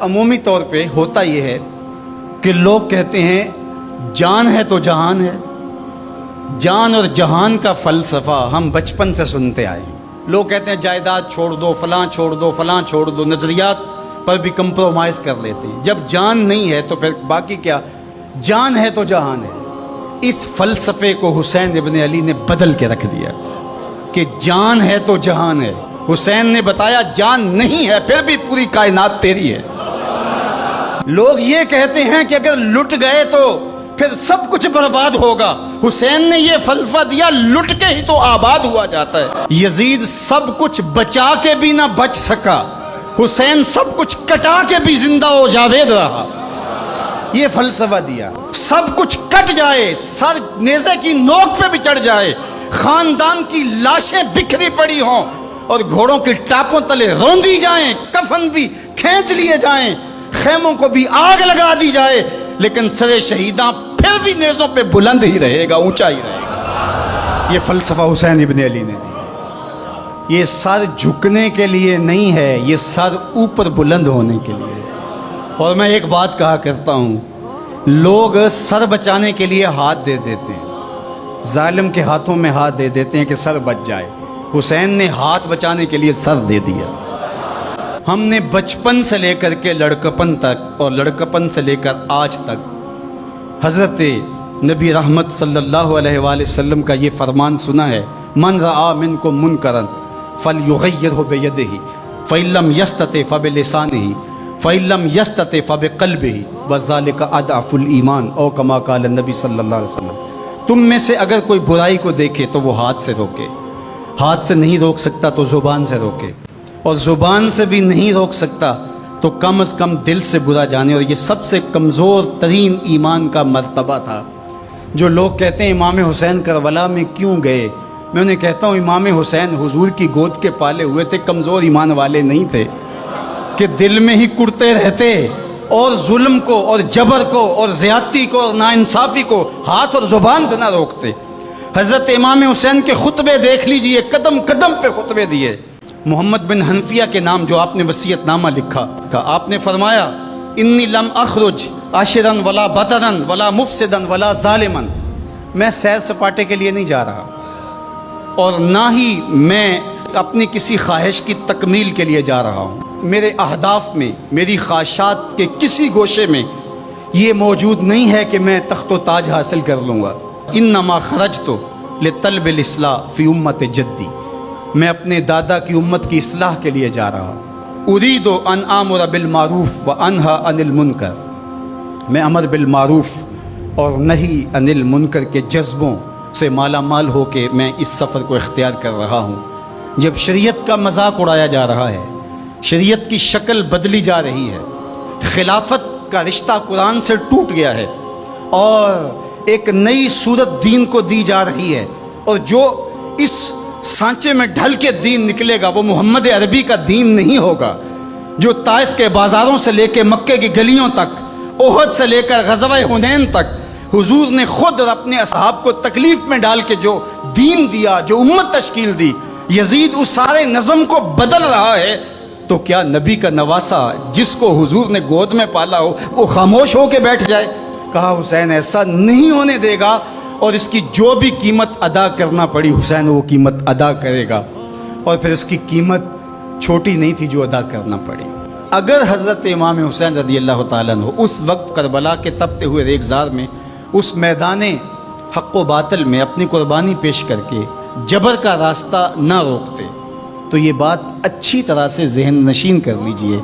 عمومی طور پہ ہوتا یہ ہے کہ لوگ کہتے ہیں جان ہے تو جہان ہے. جان اور جہان کا فلسفہ ہم بچپن سے سنتے آئے ہیں. لوگ کہتے ہیں جائیداد چھوڑ دو، فلاں چھوڑ دو، فلاں چھوڑ دو، نظریات پر بھی کمپرومائز کر لیتے ہیں. جب جان نہیں ہے تو پھر باقی کیا؟ جان ہے تو جہان ہے. اس فلسفے کو حسین ابن علی نے بدل کے رکھ دیا کہ جان ہے تو جہان ہے. حسین نے بتایا جان نہیں ہے پھر بھی پوری کائنات تیری ہے. لوگ یہ کہتے ہیں کہ اگر لٹ گئے تو پھر سب کچھ برباد ہوگا. حسین نے یہ فلسفہ دیا لٹ کے ہی تو آباد ہوا جاتا ہے. یزید سب کچھ بچا کے بھی نہ بچ سکا، حسین سب کچھ کٹا کے بھی زندہ و جاوید رہا. یہ فلسفہ دیا سب کچھ کٹ جائے، سر نیزے کی نوک پہ بھی چڑھ جائے، خاندان کی لاشیں بکھری پڑی ہوں اور گھوڑوں کی ٹاپوں تلے روندی جائیں، کفن بھی کھینچ لیے جائیں، خیموں کو بھی آگ لگا دی جائے، لیکن سر شہیداں پھر بھی نیزوں پہ بلند ہی رہے گا، اونچا ہی رہے گا. یہ فلسفہ حسین ابن علی نے دی. یہ سر جھکنے کے لیے نہیں ہے، یہ سر اوپر بلند ہونے کے لیے. اور میں ایک بات کہا کرتا ہوں، لوگ سر بچانے کے لیے ہاتھ دے دیتے ہیں، ظالم کے ہاتھوں میں ہاتھ دے دیتے ہیں کہ سر بچ جائے. حسین نے ہاتھ بچانے کے لیے سر دے دیا. ہم نے بچپن سے لے کر کے لڑکپن تک اور لڑکپن سے لے کر آج تک حضرت نبی رحمت صلی اللہ علیہ وآلہ وسلم کا یہ فرمان سنا ہے، من رعا منکم منکرا فلیغیرہ بیدہ فإن لم یستطع فبلسانہ فإن لم یستطع فبقلبہ وذلک اضعف الایمان، او کما قال النبی صلی اللہ علیہ وسلم. تم میں سے اگر کوئی برائی کو دیکھے تو وہ ہاتھ سے روکے، ہاتھ سے نہیں روک سکتا تو زبان سے روکے، اور زبان سے بھی نہیں روک سکتا تو کم از کم دل سے برا جانے. اور یہ سب سے کمزور ترین ایمان کا مرتبہ تھا. جو لوگ کہتے ہیں امام حسین کربلا میں کیوں گئے، میں انہیں کہتا ہوں امام حسین حضور کی گود کے پالے ہوئے تھے، کمزور ایمان والے نہیں تھے کہ دل میں ہی کڑتے رہتے اور ظلم کو اور جبر کو اور زیادتی کو اور ناانصافی کو ہاتھ اور زبان سے نہ روکتے. حضرت امام حسین کے خطبے دیکھ لیجئے، قدم قدم پہ خطبے دیے. محمد بن حنفیہ کے نام جو آپ نے وصیت نامہ لکھا تھا، آپ نے فرمایا انی لم اخرج عاشرا ولا بطرا ولا مفسدا ولا ظالما، میں سیر سپاٹے کے لیے نہیں جا رہا اور نہ ہی میں اپنی کسی خواہش کی تکمیل کے لیے جا رہا ہوں. میرے اہداف میں، میری خواہشات کے کسی گوشے میں یہ موجود نہیں ہے کہ میں تخت و تاج حاصل کر لوں گا. انما خرجت لطلب الاصلاح فی امت جدی، میں اپنے دادا کی امت کی اصلاح کے لیے جا رہا ہوں. اريد ان آمر بالمعروف وانہا عن المنکر، میں امر بالمعروف اور نہی عن المنکر کے جذبوں سے مالا مال ہو کے میں اس سفر کو اختیار کر رہا ہوں. جب شریعت کا مذاق اڑایا جا رہا ہے، شریعت کی شکل بدلی جا رہی ہے، خلافت کا رشتہ قرآن سے ٹوٹ گیا ہے اور ایک نئی صورت دین کو دی جا رہی ہے، اور جو اس سانچے میں ڈھل کے دین نکلے گا وہ محمد عربی کا دین نہیں ہوگا. جو طائف کے بازاروں سے لے کے مکے کی گلیوں تک، احد سے لے کر غزوہ حنین تک حضور نے خود اور اپنے اصحاب کو تکلیف میں ڈال کے جو دین دیا، جو امت تشکیل دی، یزید اس سارے نظم کو بدل رہا ہے. تو کیا نبی کا نواسا جس کو حضور نے گود میں پالا ہو وہ خاموش ہو کے بیٹھ جائے؟ کہا حسین ایسا نہیں ہونے دے گا، اور اس کی جو بھی قیمت ادا کرنا پڑی حسین وہ قیمت ادا کرے گا. اور پھر اس کی قیمت چھوٹی نہیں تھی جو ادا کرنا پڑی. اگر حضرت امام حسین رضی اللہ تعالیٰ عنہ اس وقت کربلا کے تپتے ہوئے ریگزار میں، اس میدان حق و باطل میں اپنی قربانی پیش کر کے جبر کا راستہ نہ روکتے تو یہ بات اچھی طرح سے ذہن نشین کر لیجئے،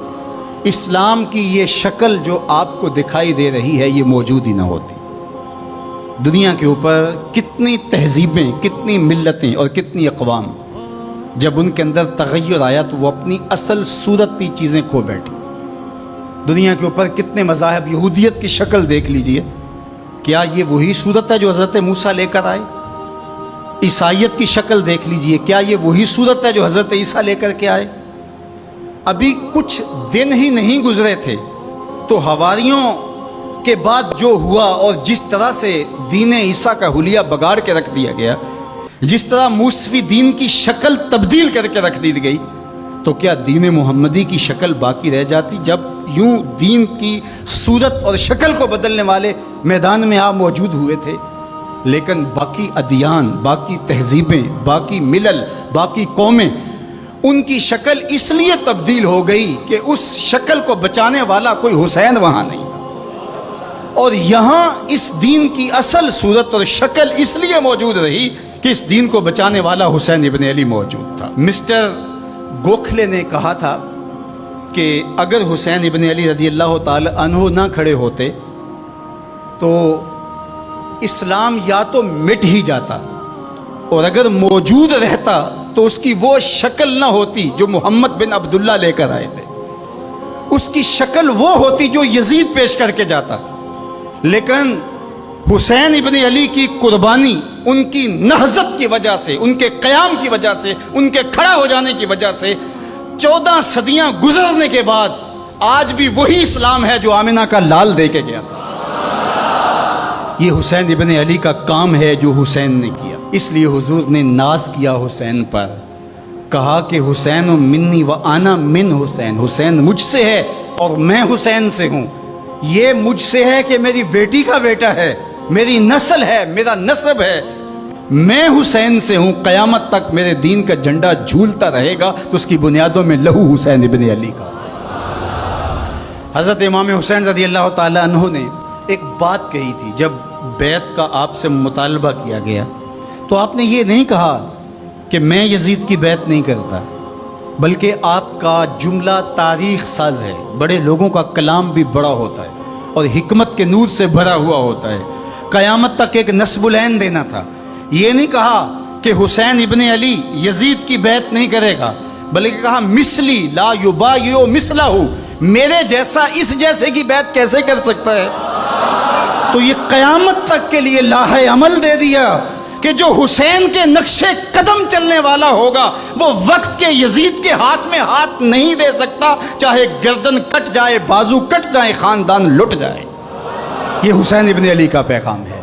اسلام کی یہ شکل جو آپ کو دکھائی دے رہی ہے یہ موجود ہی نہ ہوتی. دنیا کے اوپر کتنی تہذیبیں، کتنی ملتیں اور کتنی اقوام، جب ان کے اندر تغیر آیا تو وہ اپنی اصل صورتی چیزیں کھو بیٹھی. دنیا کے اوپر کتنے مذاہب، یہودیت کی شکل دیکھ لیجئے، کیا یہ وہی صورت ہے جو حضرت موسیٰ لے کر آئے؟ عیسائیت کی شکل دیکھ لیجئے، کیا یہ وہی صورت ہے جو حضرت عیسیٰ لے کر کے آئے؟ ابھی کچھ دن ہی نہیں گزرے تھے تو حواریوں کے بعد جو ہوا اور جس طرح سے دین عیسیٰ کا حلیہ بگاڑ کے رکھ دیا گیا، جس طرح موسوی دین کی شکل تبدیل کر کے رکھ دی گئی، تو کیا دین محمدی کی شکل باقی رہ جاتی؟ جب یوں دین کی صورت اور شکل کو بدلنے والے میدان میں آپ موجود ہوئے تھے، لیکن باقی ادیان، باقی تہذیبیں، باقی ملل، باقی قومیں، ان کی شکل اس لیے تبدیل ہو گئی کہ اس شکل کو بچانے والا کوئی حسین وہاں نہیں تھا، اور یہاں اس دین کی اصل صورت اور شکل اس لیے موجود رہی کہ اس دین کو بچانے والا حسین ابن علی موجود تھا۔ مسٹر گوکھلے نے کہا تھا کہ اگر حسین ابن علی رضی اللہ تعالی عنہ نہ کھڑے ہوتے تو اسلام یا تو مٹ ہی جاتا، اور اگر موجود رہتا تو اس کی وہ شکل نہ ہوتی جو محمد بن عبداللہ لے کر آئے تھے، اس کی شکل وہ ہوتی جو یزید پیش کر کے جاتا۔ لیکن حسین ابن علی کی قربانی، ان کی نہضت کی وجہ سے، ان کے قیام کی وجہ سے، ان کے کھڑا ہو جانے کی وجہ سے 14 صدیاں گزرنے کے بعد آج بھی وہی اسلام ہے جو آمنہ کا لال دے کے گیا تھا۔ یہ حسین ابن علی کا کام ہے جو حسین نے کیا، اس لیے حضور نے ناز کیا حسین پر، کہا کہ حسین منی و انا من حسین، حسین مجھ سے ہے اور میں حسین سے ہوں۔ یہ مجھ سے ہے کہ میری بیٹی کا بیٹا ہے، میری نسل ہے، میرا نسب ہے، میں حسین سے ہوں، قیامت تک میرے دین کا جھنڈا جھولتا رہے گا، تو اس کی بنیادوں میں لہو حسین ابن علی کا۔ حضرت امام حسین رضی اللہ تعالی عنہ نے ایک بات کہی تھی، جب بیعت کا آپ سے مطالبہ کیا گیا تو آپ نے یہ نہیں کہا کہ میں یزید کی بیعت نہیں کرتا، بلکہ آپ کا جملہ تاریخ ساز ہے، بڑے لوگوں کا کلام بھی بڑا ہوتا ہے اور حکمت کے نور سے بھرا ہوا ہوتا ہے، قیامت تک ایک نصب العین دینا تھا۔ یہ نہیں کہا کہ حسین ابن علی یزید کی بیعت نہیں کرے گا، بلکہ کہا مثلی لا یبایع مثلہ، میرے جیسا اس جیسے کی بیعت کیسے کر سکتا ہے؟ تو یہ قیامت تک کے لیے لاہ عمل دے دیا کہ جو حسین کے نقشے قدم چلنے والا ہوگا وہ وقت کے یزید کے ہاتھ میں ہاتھ نہیں دے سکتا، چاہے گردن کٹ جائے، بازو کٹ جائے، خاندان لٹ جائے۔ یہ حسین ابن علی کا پیغام ہے۔